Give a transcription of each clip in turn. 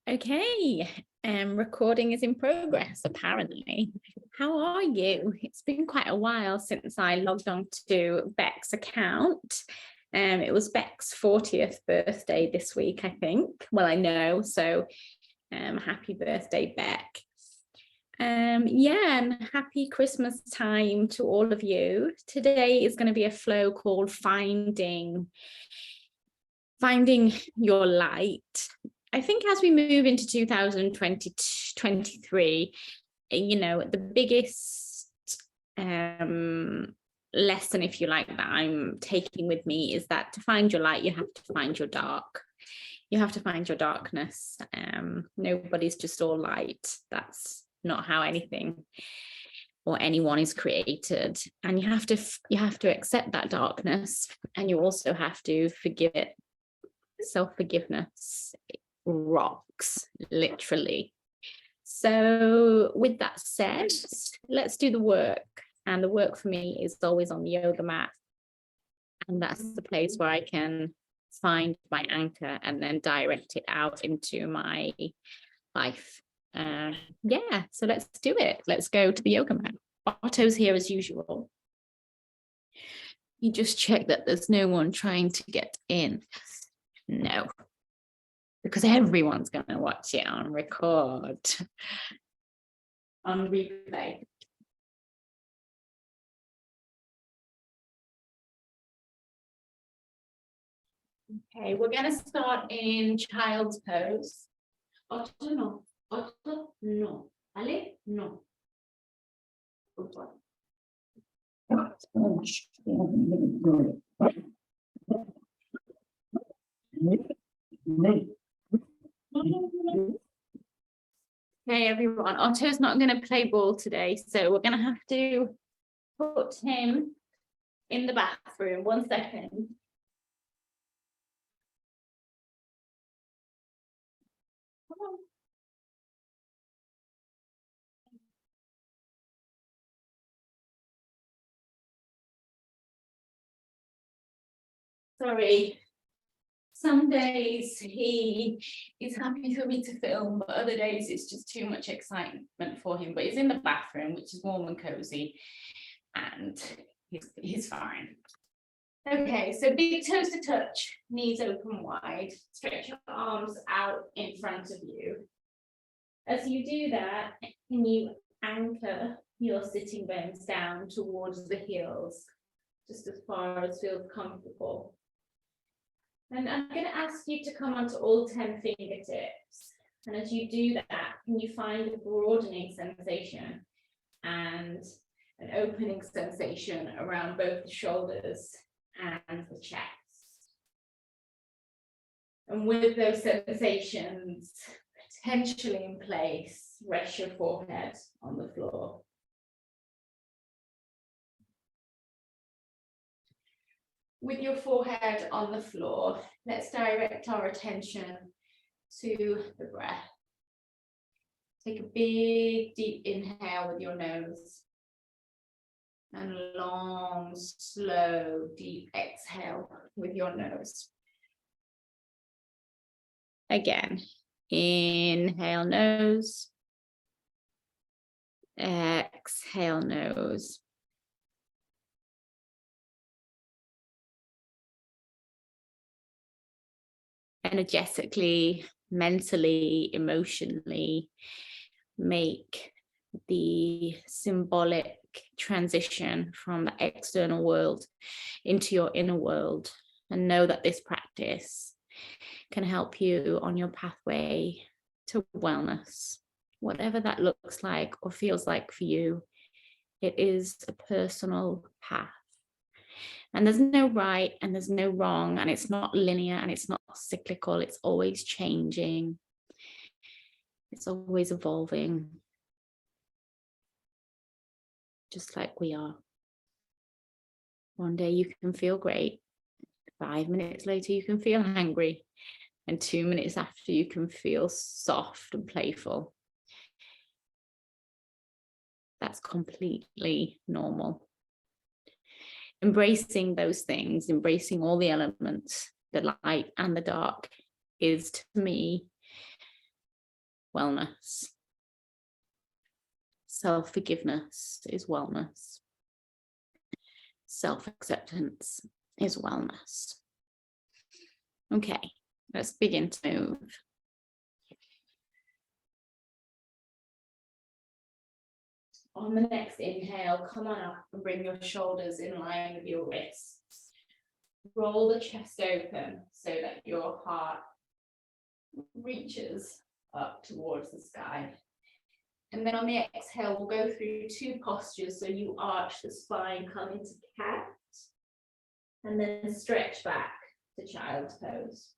Okay, recording is in progress, apparently. How are you? It's been quite a while since I logged on to Beck's account. It was Beck's 40th birthday this week, I think. Well, I know, so happy birthday, Beck. Yeah, and happy Christmas time to all of you. Today is going to be a flow called finding your light. I think as we move into 2023, you know, the biggest lesson, if you like, that I'm taking with me is that to find your light, you have to find your dark. You have to find your darkness. Nobody's just all light. That's not how anything or anyone is created. And you have to accept that darkness, and you also have to forgive it. Self-forgiveness rocks, literally. So with that said, let's do the work. And the work for me is always on the yoga mat, and that's the place where I can find my anchor and then direct it out into my life. Yeah, so let's do it. Let's go to the yoga mat. Otto's here as usual. You just check that there's no one trying to get in. No, because everyone's going to watch it on record, on replay. Okay, we're going to start in child's pose. Otto, no. Otto, no. Ale, no. Good boy. Okay, everyone, Otto's not going to play ball today, so we're going to have to put him in the bathroom. 1 second. Sorry. Some days he is happy for me to film, but other days it's just too much excitement for him. But he's in the bathroom, which is warm and cozy, and he's fine. Okay, so big toes to touch, knees open wide. Stretch your arms out in front of you. As you do that, can you anchor your sitting bones down towards the heels, just as far as feels comfortable. And I'm going to ask you to come onto all 10 fingertips. And as you do that, can you find a broadening sensation and an opening sensation around both the shoulders and the chest? And with those sensations potentially in place, rest your forehead on the floor. With your forehead on the floor, let's direct our attention to the breath. Take a big, deep inhale with your nose. And a long, slow, deep exhale with your nose. Again, inhale nose. Exhale nose. Energetically, mentally, emotionally, make the symbolic transition from the external world into your inner world, and know that this practice can help you on your pathway to wellness, whatever that looks like or feels like for you. It is a personal path. And there's no right and there's no wrong, and it's not linear and it's not cyclical. It's always changing. It's always evolving. Just like we are. One day you can feel great. 5 minutes later, you can feel angry. And 2 minutes after, you can feel soft and playful. That's completely normal. Embracing those things, embracing all the elements, the light and the dark, is to me wellness. Self-forgiveness is wellness. Self-acceptance is wellness. Okay, let's begin to move. On the next inhale, come on up and bring your shoulders in line with your wrists. Roll the chest open so that your heart reaches up towards the sky. And then on the exhale, we'll go through two postures. So you arch the spine, come into cat, and then stretch back to child's pose.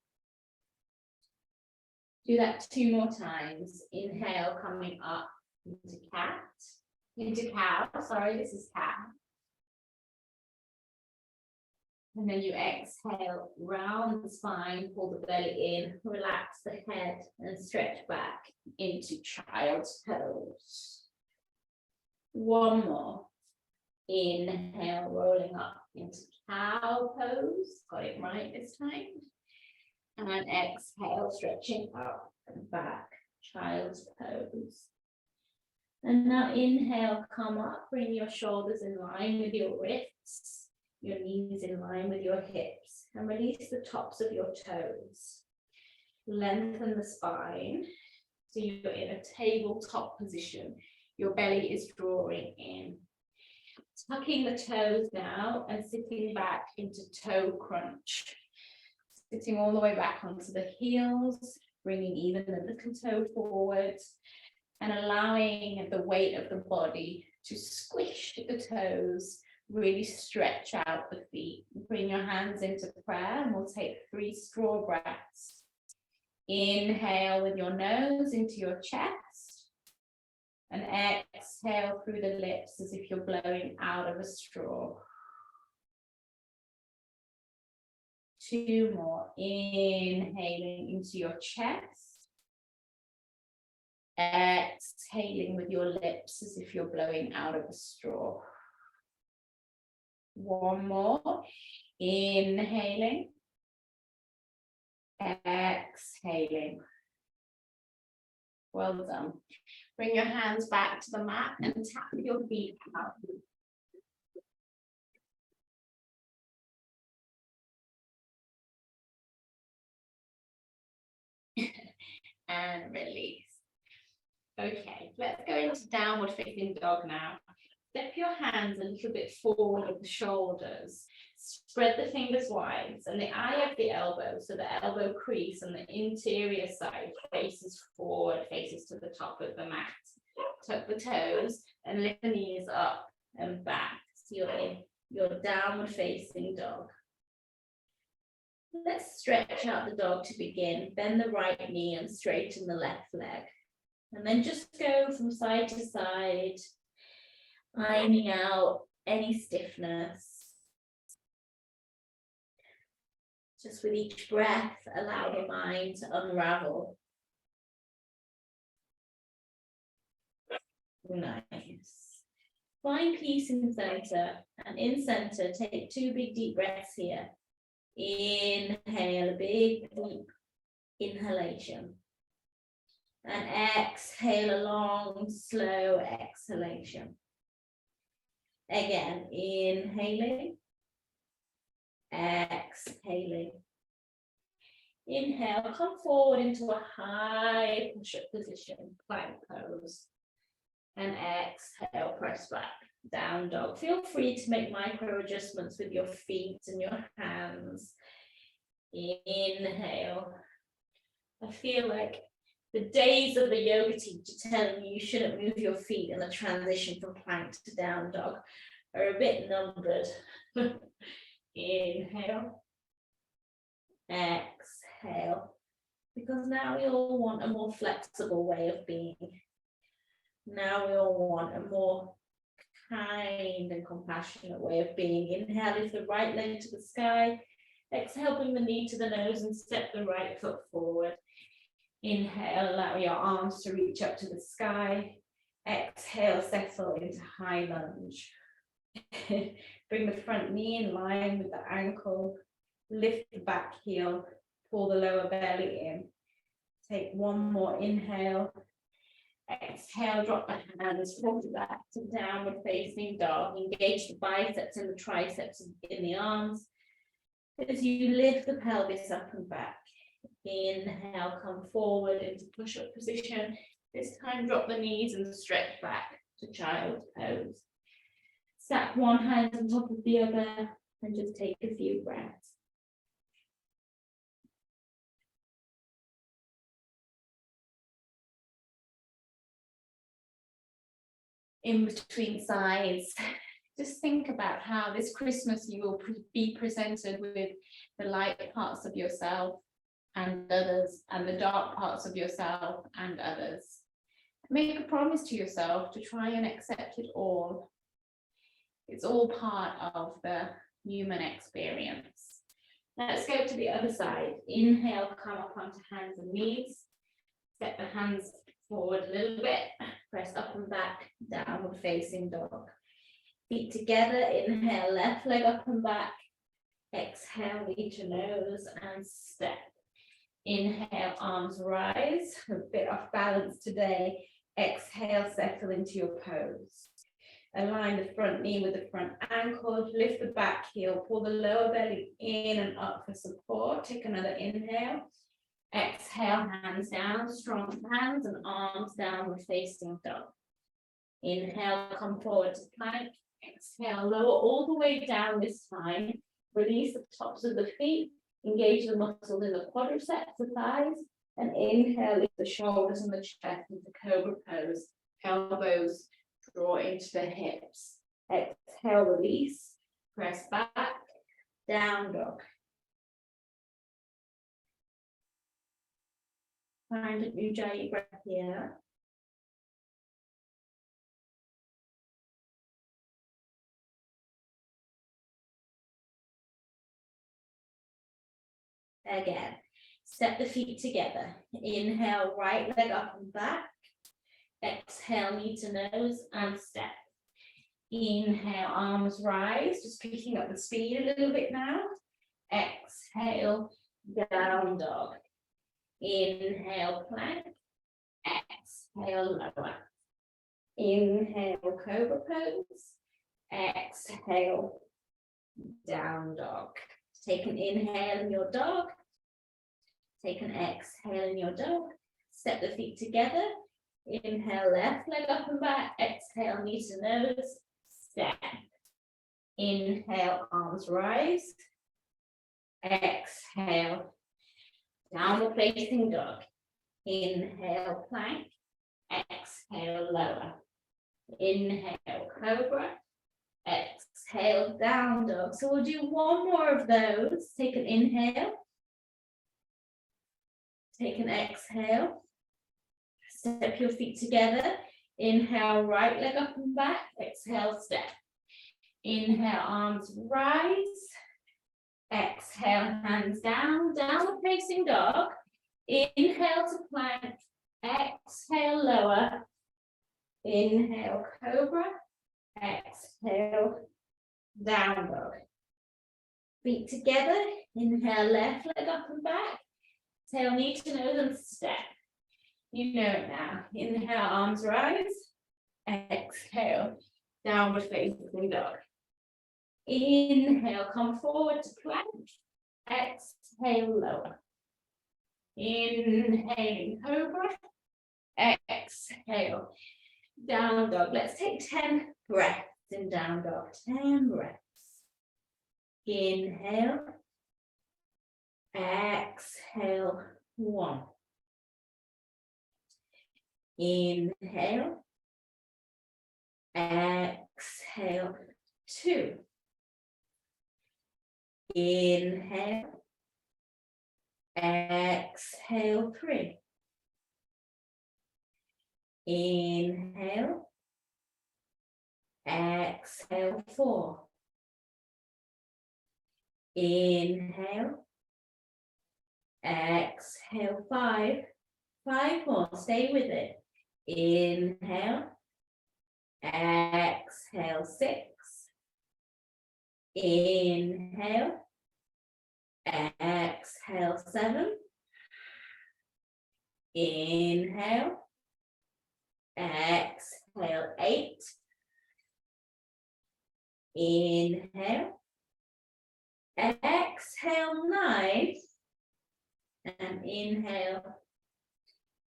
Do that 2 more times. Inhale, coming up into cat, into cow, sorry, this is cat. And then you exhale, round the spine, pull the belly in, relax the head and stretch back into child's pose. 1 more. Inhale, rolling up into cow pose. Got it right this time. And exhale, stretching up and back, child's pose. And now inhale, come up, bring your shoulders in line with your wrists, your knees in line with your hips, and release the tops of your toes. Lengthen the spine, so you're in a tabletop position. Your belly is drawing in. Tucking the toes now and sitting back into toe crunch. Sitting all the way back onto the heels, bringing even the little toe forward, and allowing the weight of the body to squish the toes, really stretch out the feet. Bring your hands into prayer and we'll take 3 straw breaths. Inhale with your nose into your chest and exhale through the lips as if you're blowing out of a straw. 2 more. Inhaling into your chest. Exhaling with your lips as if you're blowing out of a straw. 1 more. Inhaling. Exhaling. Well done. Bring your hands back to the mat and tap your feet out. And release. Okay, let's go into downward facing dog now. Step your hands a little bit forward of the shoulders. Spread the fingers wide and the eye of the elbow, so the elbow crease on the interior side faces forward, faces to the top of the mat. Tuck the toes and lift the knees up and back. So you're in your downward facing dog. Let's stretch out the dog to begin. Bend the right knee and straighten the left leg. And then just go from side to side, ironing out any stiffness. Just with each breath, allow the mind to unravel. Nice. Find peace in center, and in center, take 2 big deep breaths here. Inhale, a big deep inhalation. And exhale, a long, slow exhalation. Again, inhaling, exhaling. Inhale, come forward into a high push-up position, plank pose. And exhale, press back, down dog. Feel free to make micro adjustments with your feet and your hands. Inhale. I feel like the days of the yoga teacher telling you shouldn't move your feet in the transition from plank to down dog are a bit numbered. Inhale. Exhale. Because now we all want a more flexible way of being. Now we all want a more kind and compassionate way of being. Inhale, lift the right leg to the sky. Exhale, bring the knee to the nose and step the right foot forward. Inhale, allow your arms to reach up to the sky. Exhale, settle into high lunge. Bring the front knee in line with the ankle. Lift the back heel. Pull the lower belly in. Take one more inhale. Exhale, drop the hands, fold it back to downward facing dog. Engage the biceps and the triceps in the arms. As you lift the pelvis up and back. Inhale, come forward into push-up position. This time drop the knees and stretch back to child's pose. Stack one hand on top of the other and just take a few breaths. In between sides, just think about how this Christmas you will be presented with the light parts of yourself and others, and the dark parts of yourself and others. Make a promise to yourself to try and accept it all. It's all part of the human experience. Let's go to the other side. Inhale, come up onto hands and knees. Step the hands forward a little bit. Press up and back, downward facing dog. Feet together, inhale, left leg up and back. Exhale, knee to nose and step. Inhale, arms rise. A bit off balance today. Exhale, settle into your pose. Align the front knee with the front ankle. Lift the back heel. Pull the lower belly in and up for support. Take another inhale. Exhale, hands down. Strong hands and arms downward facing dog. Inhale, come forward to plank. Exhale, lower all the way down this time. Release the tops of the feet. Engage the muscles in the quadriceps, the thighs. And inhale, lift the shoulders and the chest into cobra pose. Elbows draw into the hips. Exhale, release. Press back. Down dog. Find a Ujjayi breath here. Again, step the feet together. Inhale, right leg up and back. Exhale, knee to nose and step. Inhale, arms rise, just picking up the speed a little bit now. Exhale, down dog. Inhale, plank. Exhale, lower. Inhale, cobra pose. Exhale, down dog. Take an inhale in your dog. Take an exhale in your dog. Step the feet together. Inhale, left leg up and back. Exhale, knee to nose. Step. Inhale, arms rise. Exhale, downward facing dog. Inhale, plank. Exhale, lower. Inhale, cobra. Exhale, down dog. So we'll do one more of those. Take an inhale. Take an exhale. Step your feet together. Inhale, right leg up and back. Exhale, step. Inhale, arms rise. Exhale, hands down. Downward facing dog. Inhale to plank. Exhale, lower. Inhale, cobra. Exhale, down dog. Feet together. Inhale, left leg up and back. Exhale, knee to nose and step. You know it now. Inhale, arms rise. Exhale, downward facing dog. Inhale, come forward to plank. Exhale, lower. Inhaling cobra. Exhale, down dog. Let's take 10 breaths in down dog. 10 breaths. Inhale. Exhale. 1. Inhale. Exhale. 2. Inhale. Exhale. 3. Inhale. Exhale. 4. Inhale. Exhale. 5. 5 more. Stay with it. Inhale. Exhale. 6. Inhale. Exhale. 7. Inhale. Exhale, 8. Inhale. Exhale, 9. And inhale.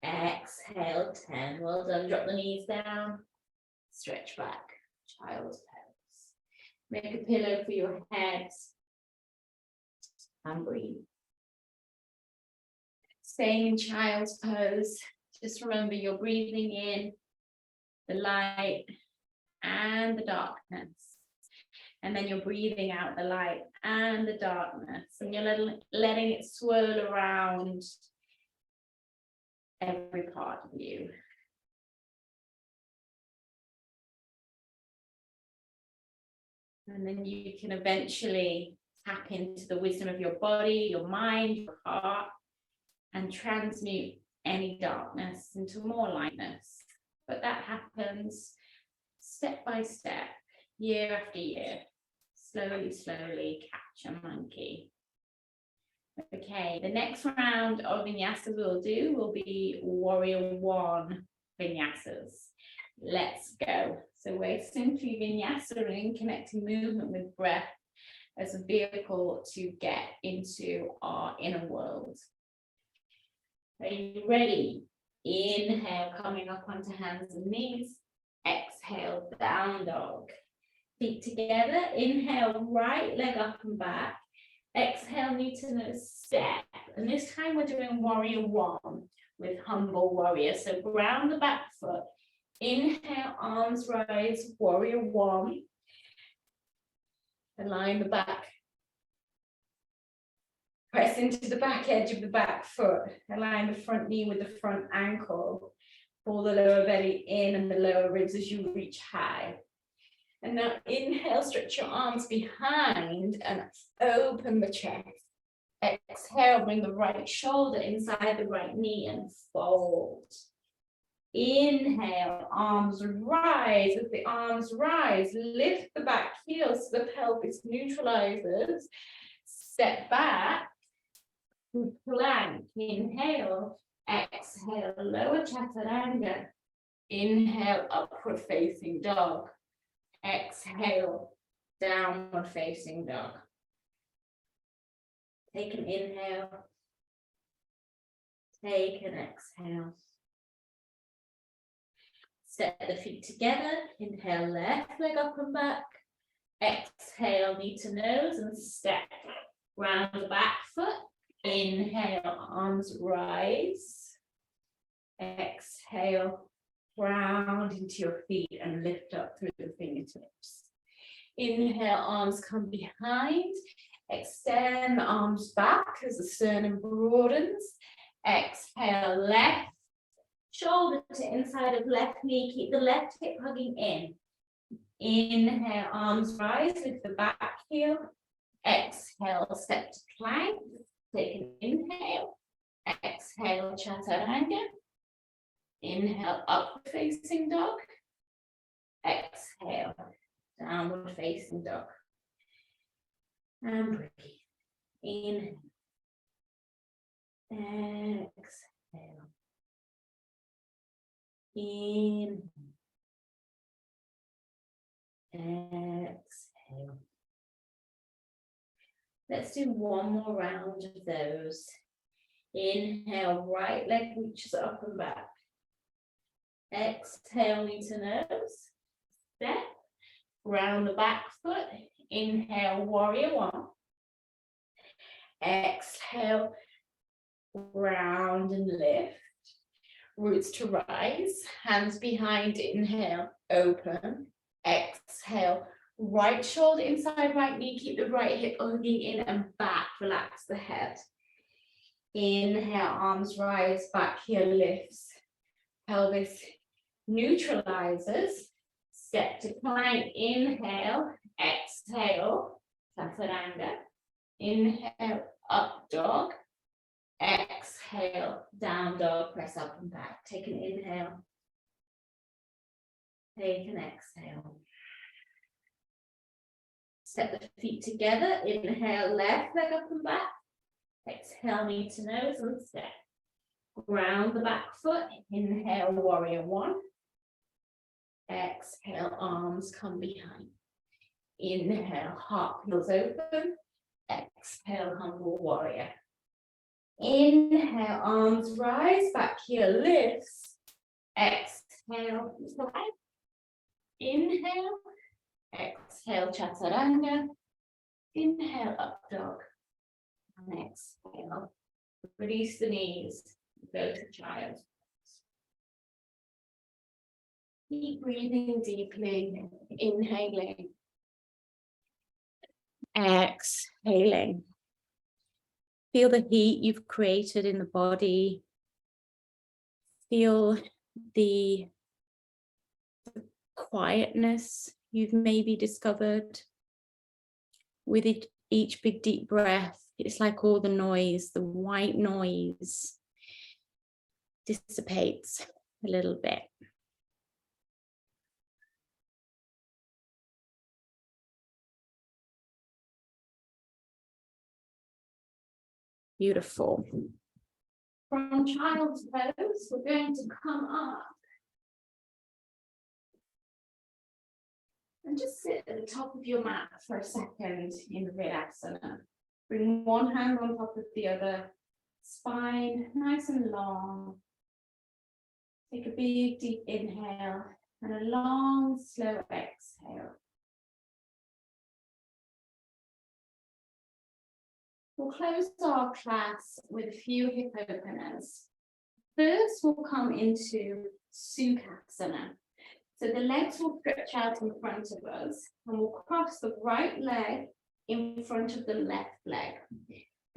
Exhale, 10. Well done. Drop the knees down. Stretch back. Child's pose. Make a pillow for your head. And breathe. Staying in child's pose. Just remember you're breathing in the light and the darkness. And then you're breathing out the light and the darkness. And you're letting it swirl around every part of you. And then you can eventually tap into the wisdom of your body, your mind, your heart, and transmute any darkness into more lightness. But that happens step by step, year after year. Slowly, slowly catch a monkey. Okay, the next round of vinyasas we'll do will be warrior 1 vinyasas. Let's go. So we're simply vinyasa-ing, connecting movement with breath as a vehicle to get into our inner world. Are you ready? Inhale, coming up onto hands and knees. Exhale, down dog. Feet together. Inhale, right leg up and back. Exhale, knee to nose, step. And this time we're doing warrior 1 with humble warrior. So ground the back foot. Inhale, arms rise, warrior 1. Align the back. Press into the back edge of the back foot. Align the front knee with the front ankle. Pull the lower belly in and the lower ribs as you reach high. And now inhale, stretch your arms behind and open the chest. Exhale, bring the right shoulder inside the right knee and fold. Inhale, arms rise. As the arms rise, lift the back heel so the pelvis neutralizes. Step back, plank. Inhale, exhale, lower chaturanga. Inhale, upward facing dog. Exhale, downward facing dog. Take an inhale. Take an exhale. Step the feet together. Inhale, left leg up and back. Exhale, knee to nose and step. Round the back foot. Inhale, arms rise. Exhale, round into your feet and lift up through the fingertips. Inhale, arms come behind. Extend the arms back as the sternum broadens. Exhale, left shoulder to inside of left knee. Keep the left hip hugging in. Inhale, arms rise, lift the back heel. Exhale, step to plank. Take an inhale. Exhale, chaturanga. Inhale, upward facing dog. Exhale, downward facing dog. And breathe. Inhale. Exhale. Inhale. Exhale. Let's do one more round of those. Inhale, right leg reaches up and back. Exhale, knee to nose. Step. Round the back foot. Inhale, warrior 1. Exhale, round and lift. Roots to rise. Hands behind. Inhale, open. Exhale, right shoulder inside right knee. Keep the right hip hugging in and back. Relax the head. Inhale, arms rise, back heel lifts. Pelvis neutralizes. Step to plank. Inhale, exhale, chaturanga. Inhale, up dog. Exhale, down dog, press up and back. Take an inhale. Take an exhale. Step the feet together. Inhale, left leg up and back. Exhale, knee to nose and step. Ground the back foot. Inhale, warrior one. Exhale, arms come behind. Inhale, heart heels open. Exhale, humble warrior. Inhale, arms rise, back heel lifts. Exhale, slide. Inhale. Exhale, chaturanga. Inhale, up dog. And exhale. Release the knees. Go to child. Keep breathing deeply. Inhaling. Exhaling. Feel the heat you've created in the body. Feel the quietness you've maybe discovered. With each big deep breath, it's like all the noise, the white noise, dissipates a little bit. Beautiful. From child's pose, we're going to come up and just sit at the top of your mat for a second in Vinyasa. Bring one hand on top of the other, spine nice and long. Take a big deep inhale and a long slow exhale. We'll close our class with a few hip openers. First, we'll come into Sukhasana. So the legs will stretch out in front of us and we'll cross the right leg in front of the left leg.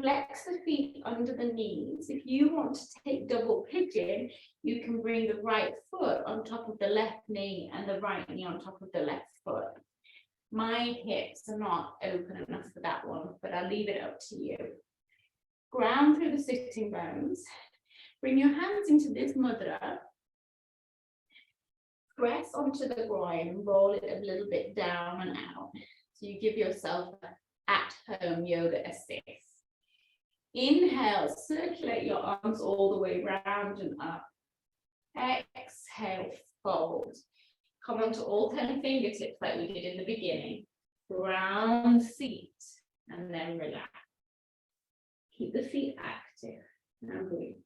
Flex the feet under the knees. If you want to take double pigeon, you can bring the right foot on top of the left knee and the right knee on top of the left foot. My hips are not open enough for that one, but I'll leave it up to you. Ground through the sitting bones. Bring your hands into this mudra. Press onto the groin and roll it a little bit down and out. So you give yourself an at-home yoga assist. Inhale, circulate your arms all the way round and up. Exhale, fold. Come onto all 10 fingertips like we did in the beginning. Ground seat and then relax. Keep the feet active. Now breathe.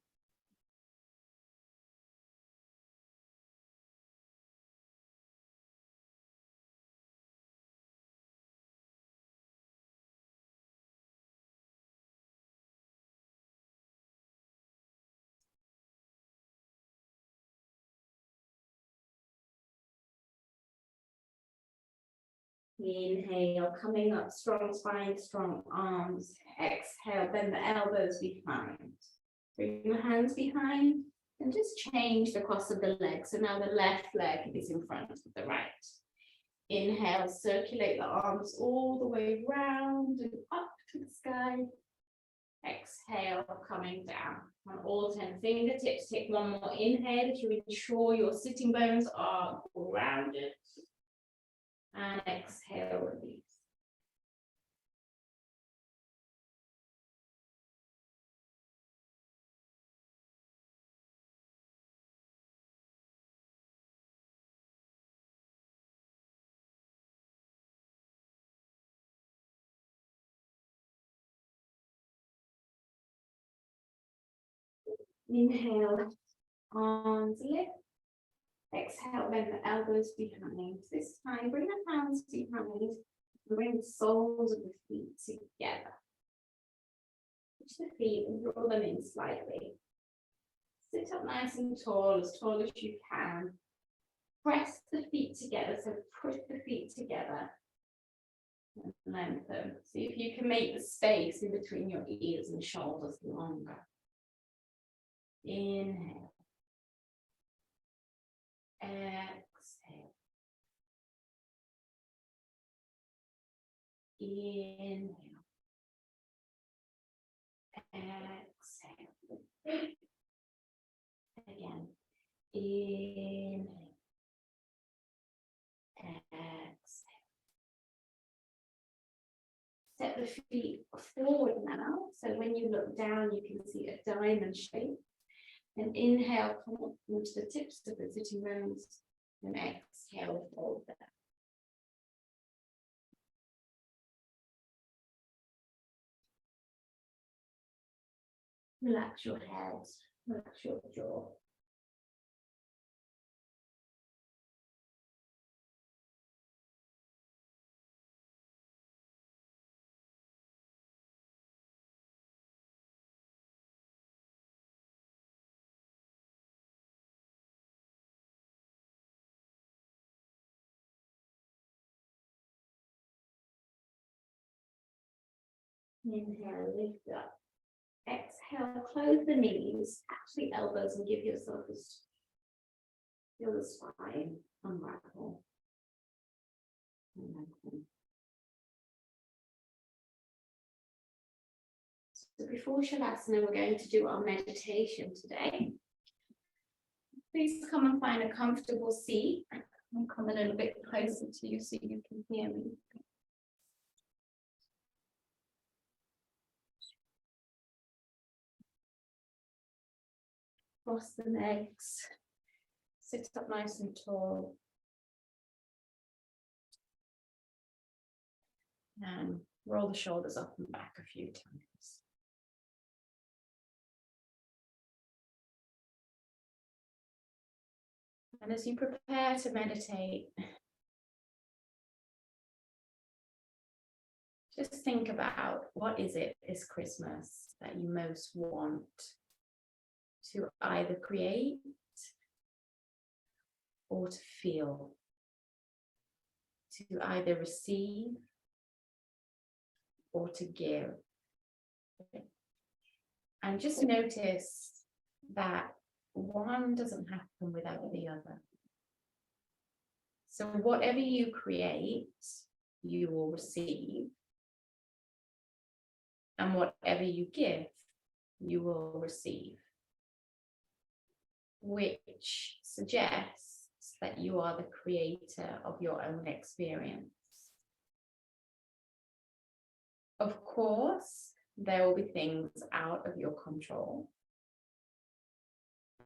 Inhale, coming up, strong spine, strong arms. Exhale, bend the elbows behind. Bring your hands behind and just change the cross of the legs. So now the left leg is in front of the right. Inhale, circulate the arms all the way round and up to the sky. Exhale, coming down. On all 10 fingertips, take one more inhale to ensure your sitting bones are grounded. And exhale, release. Inhale, arms lift. Exhale, bend the elbows behind. This time, bring the hands behind and bring the soles of the feet together. Push the feet and draw them in slightly. Sit up nice and tall as you can. Press the feet together, so push the feet together. And lengthen. See if you can make the space in between your ears and shoulders longer. Inhale. Exhale. Inhale. Exhale. Again. Inhale. Exhale. Step the feet forward now. So when you look down, you can see a diamond shape. And inhale, come up onto the tips of the sitting bones. And exhale, fold down. Relax your head, relax your jaw. Inhale, lift up. Exhale, close the knees, catch the elbows and give yourself a feel the spine unravel. So before Shavasana, we're going to do our meditation today. Please come and find a comfortable seat. I'll come a little bit closer to you so you can hear me. Cross the legs, sit up nice and tall. And roll the shoulders up and back a few times. And as you prepare to meditate, just think about what is it this Christmas that you most want to either create or to feel, to either receive or to give. And just notice that one doesn't happen without the other. So whatever you create, you will receive. And whatever you give, you will receive. Which suggests that you are the creator of your own experience. Of course, there will be things out of your control,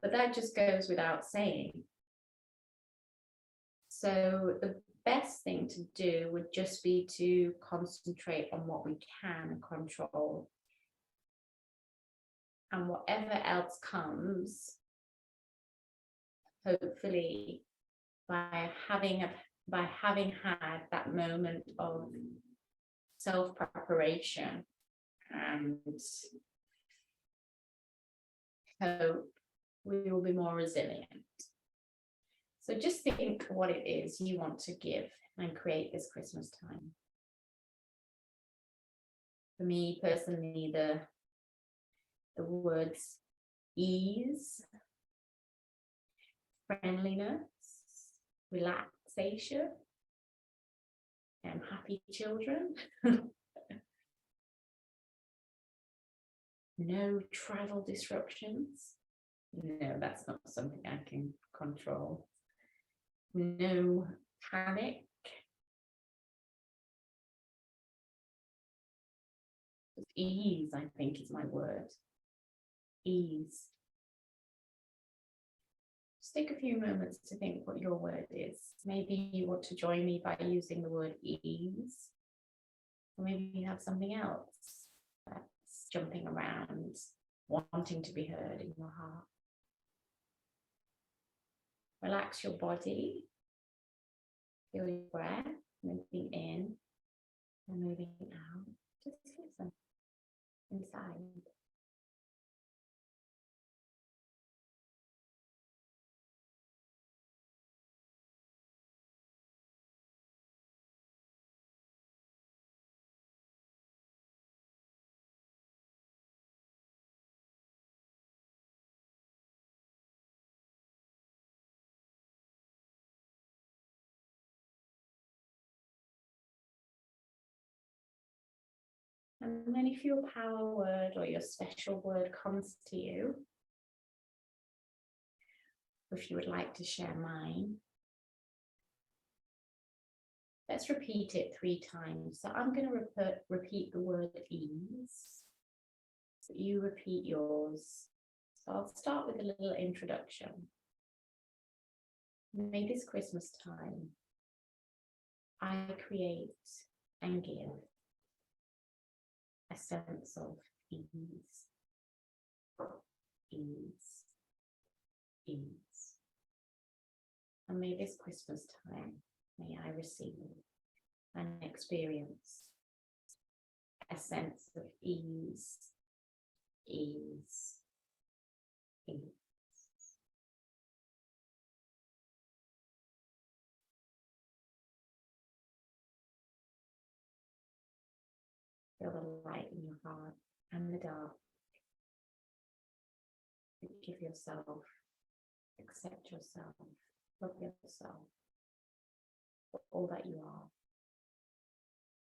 but that just goes without saying. So the best thing to do would just be to concentrate on what we can control. And whatever else comes, hopefully by having had that moment of self-preparation and hope, we will be more resilient. So just think what it is you want to give and create this Christmas time. For me personally, the words ease, friendliness, relaxation, and happy children. No travel disruptions. No, that's not something I can control. No panic. Ease, I think, is my word. Ease. Just take a few moments to think what your word is. Maybe you want to join me by using the word ease. Or maybe you have something else that's jumping around, wanting to be heard in your heart. Relax your body. Feel your breath moving in and moving out. Just listen inside. And then if your power word or your special word comes to you, or if you would like to share mine, let's repeat it 3 times. So I'm going to repeat the word ease. So you repeat yours So I'll start with a little introduction. May this Christmas time, I create and give a sense of ease, ease, ease. And may this Christmas time, may I receive and experience a sense of ease, ease, ease. Feel the light in your heart and the dark. Give yourself, accept yourself, love yourself for all that you are.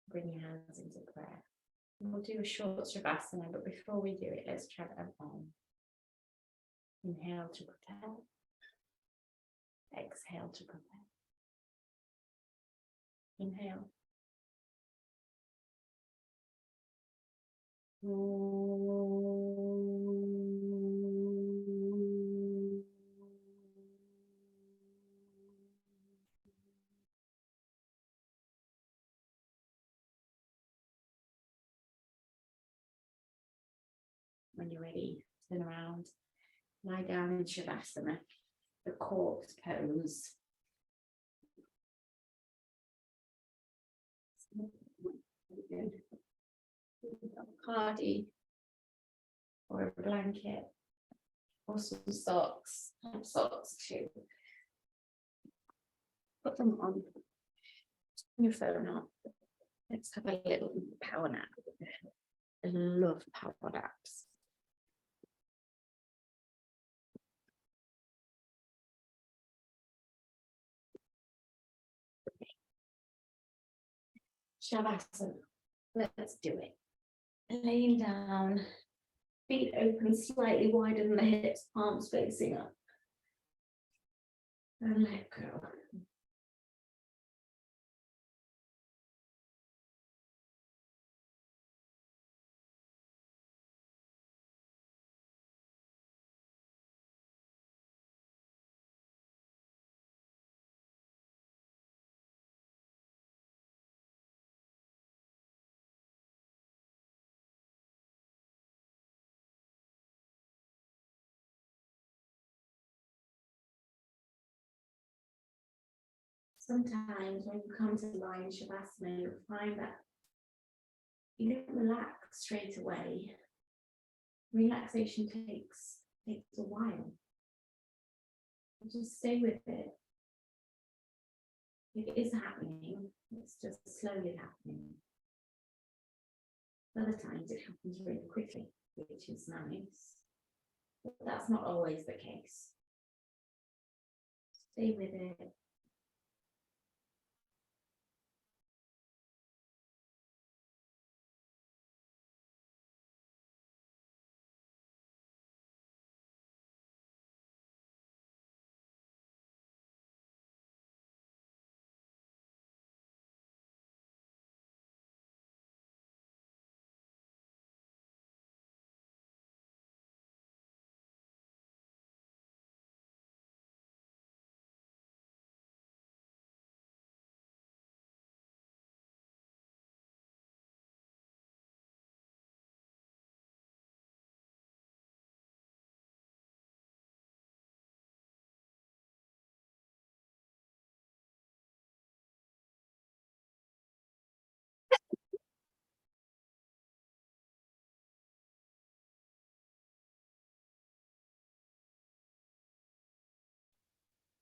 Bring your hands into prayer. And we'll do a short Shavasana, but before we do it, let's chant an Om. Inhale to prepare. Exhale to prepare. Inhale. When you're ready, turn around, lie down in Shavasana, the corpse pose. A cardi or a blanket or some socks. I have socks too. Put them on. Turn your phone off. Let's have a little power nap. I love power naps. Shavasana. Let's do it. Laying down, feet open slightly wider than the hips, arms facing up. And let go. Sometimes when you come to lie in Shavasana, you'll find that you don't relax straight away. Relaxation takes a while. Just stay with it. It is happening, it's just slowly happening. Other times it happens really quickly, which is nice. But that's not always the case. Stay with it.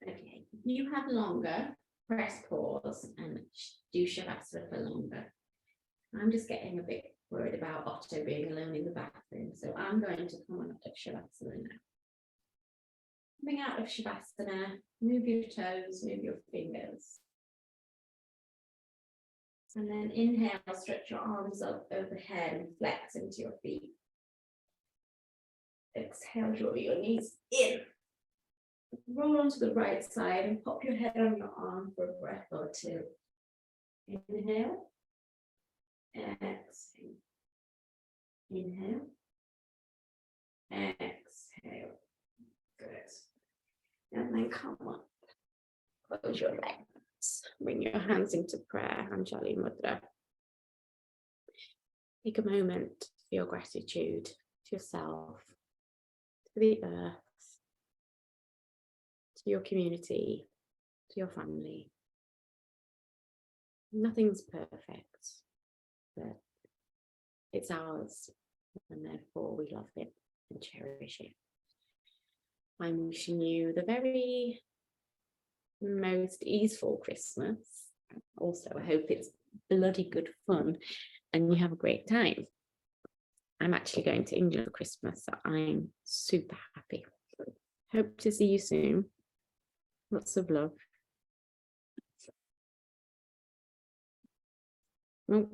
Okay, if you have longer, press pause and do Shavasana for longer. I'm just getting a bit worried about Otto being alone in the bathroom, so I'm going to come out of Shavasana now. Coming out of Shavasana, move your toes, move your fingers. And then inhale, stretch your arms up overhead and flex into your feet. Exhale, draw your knees in. Roll onto the right side and pop your head on your arm for a breath or two. Inhale. Exhale. Inhale. Exhale. Exhale. Good. And then come up. Close your legs. Bring your hands into prayer, Anjali Mudra. Take a moment for your gratitude to yourself, to the earth, to your community, to your family. Nothing's perfect, but it's ours, and therefore we love it and cherish it. I'm wishing you the very most easeful Christmas. Also, I hope it's bloody good fun and you have a great time. I'm actually going to England for Christmas, so I'm super happy. Hope to see you soon. Lots of love. Oh,